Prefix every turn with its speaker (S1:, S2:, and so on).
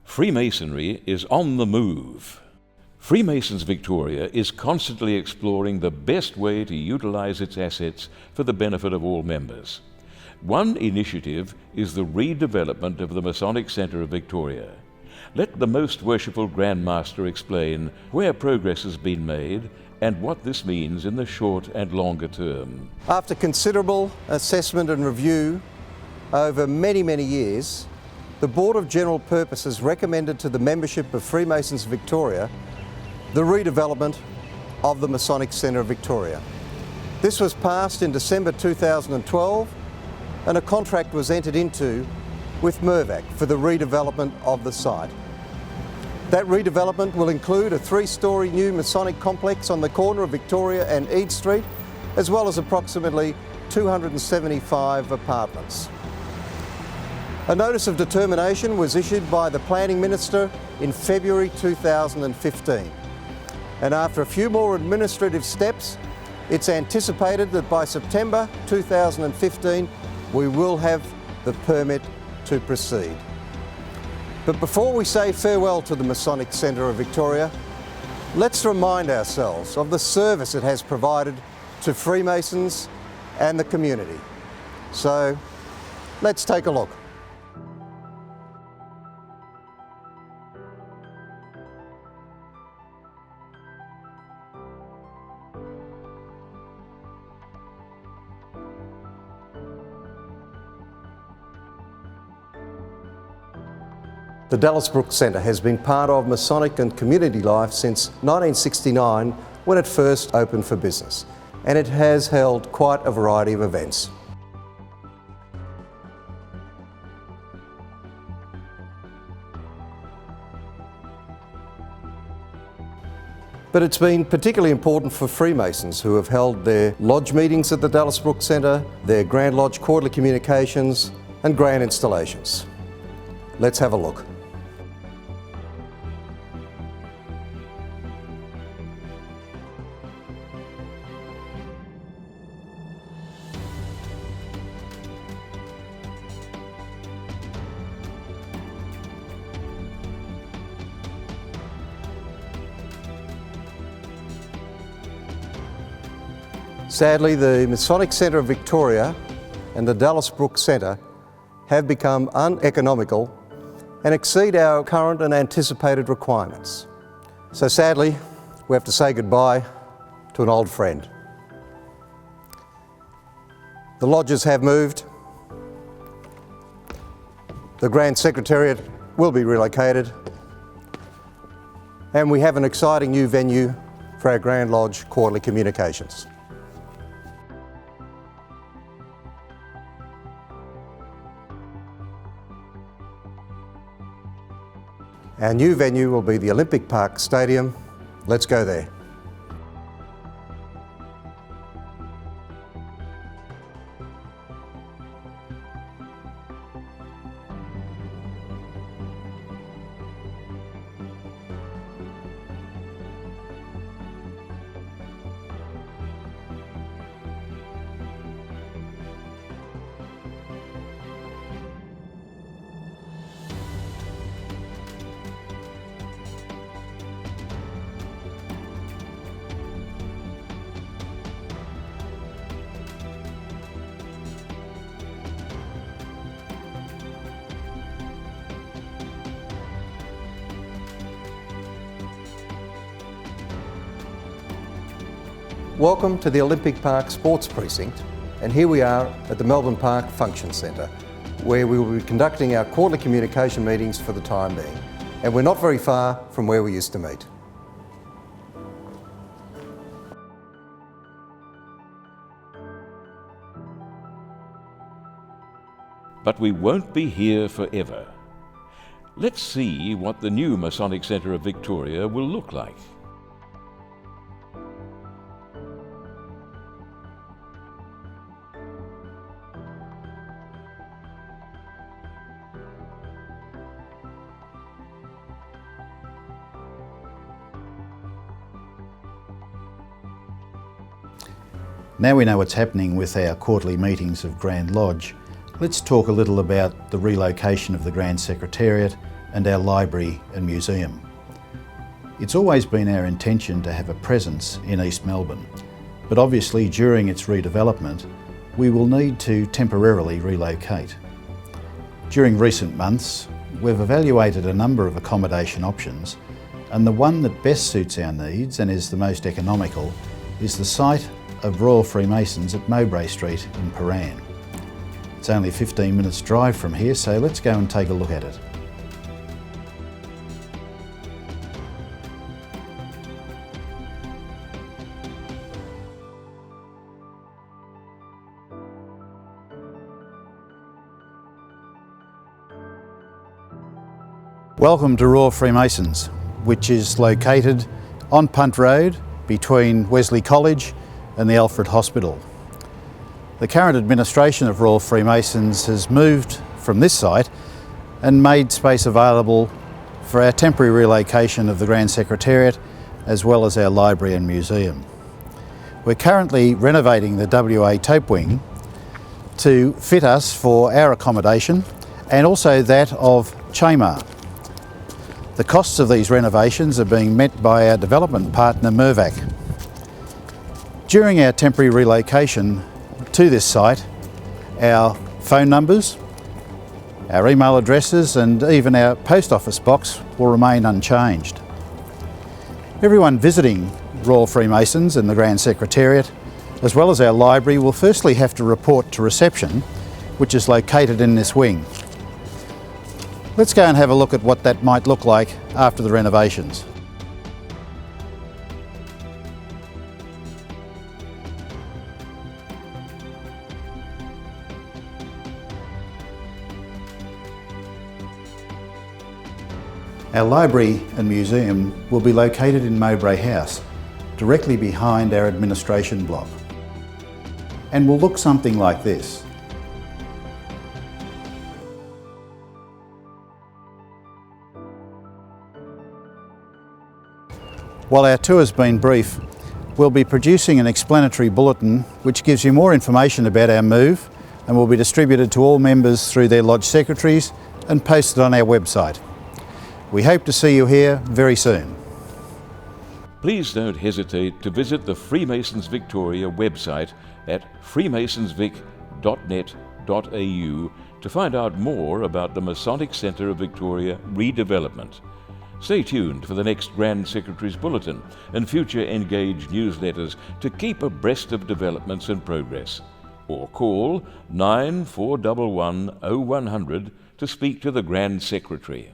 S1: Freemasonry is on the move. Freemasons Victoria is constantly exploring the best way to utilize its assets for the benefit of all members. One initiative is the redevelopment of the Masonic Centre of Victoria. Let the Most Worshipful Grand Master explain where progress has been made and what this means in the short and longer term.
S2: After considerable assessment and review over many years, the Board of General Purposes recommended to the membership of Freemasons Victoria the redevelopment of the Masonic Centre of Victoria. This was passed in December 2012 and a contract was entered into with Mirvac for the redevelopment of the site. That redevelopment will include a 3-storey new Masonic complex on the corner of Victoria and Eade Street, as well as approximately 275 apartments. A notice of determination was issued by the Planning Minister in February 2015. And after a few more administrative steps, it's anticipated that by September 2015, we will have the permit to proceed. But before we say farewell to the Masonic Centre of Victoria, let's remind ourselves of the service it has provided to Freemasons and the community. So let's take a look. The Dallas Brooks Centre has been part of Masonic and community life since 1969 when it first opened for business, and it has held quite a variety of events. But it's been particularly important for Freemasons who have held their lodge meetings at the Dallas Brooks Centre, their Grand Lodge quarterly communications and grand installations. Let's have a look. Sadly, the Masonic Centre of Victoria and the Dallas Brooks Centre have become uneconomical and exceed our current and anticipated requirements. So sadly, we have to say goodbye to an old friend. The lodges have moved. The Grand Secretariat will be relocated. And we have an exciting new venue for our Grand Lodge quarterly communications. Our new venue will be the Olympic Park Stadium. Let's go there. Welcome to the Olympic Park Sports Precinct, and here we are at the Melbourne Park Function Centre, where we will be conducting our quarterly communication meetings for the time being. And we're not very far from where we used to meet.
S1: But we won't be here forever. Let's see what the new Masonic Centre of Victoria will look like.
S3: Now we know what's happening with our quarterly meetings of Grand Lodge, let's talk a little about the relocation of the Grand Secretariat and our library and museum. It's always been our intention to have a presence in East Melbourne, but obviously during its redevelopment, we will need to temporarily relocate. During recent months, we've evaluated a number of accommodation options, and the one that best suits our needs and is the most economical is the site of Royal Freemasons at Mowbray Street in Paran. It's only a 15 minutes drive from here, so let's go and take a look at it. Welcome to Royal Freemasons, which is located on Punt Road between Wesley College and the Alfred Hospital. The current administration of Royal Freemasons has moved from this site and made space available for our temporary relocation of the Grand Secretariat as well as our library and museum. We're currently renovating the WA Tope Wing to fit us for our accommodation and also that of Chamar. The costs of these renovations are being met by our development partner Mirvac. During our temporary relocation to this site, our phone numbers, our email addresses and even our post office box will remain unchanged. Everyone visiting Royal Freemasons and the Grand Secretariat, as well as our library, will firstly have to report to reception, which is located in this wing. Let's go and have a look at what that might look like after the renovations. Our library and museum will be located in Mowbray House, directly behind our administration block, and will look something like this. While our tour's been brief, we'll be producing an explanatory bulletin which gives you more information about our move and will be distributed to all members through their lodge secretaries and posted on our website. We hope to see you here very soon.
S1: Please don't hesitate to visit the Freemasons Victoria website at freemasonsvic.net.au to find out more about the Masonic Centre of Victoria redevelopment. Stay tuned for the next Grand Secretary's Bulletin and future Engage newsletters to keep abreast of developments and progress. Or call 9411 0100 to speak to the Grand Secretary.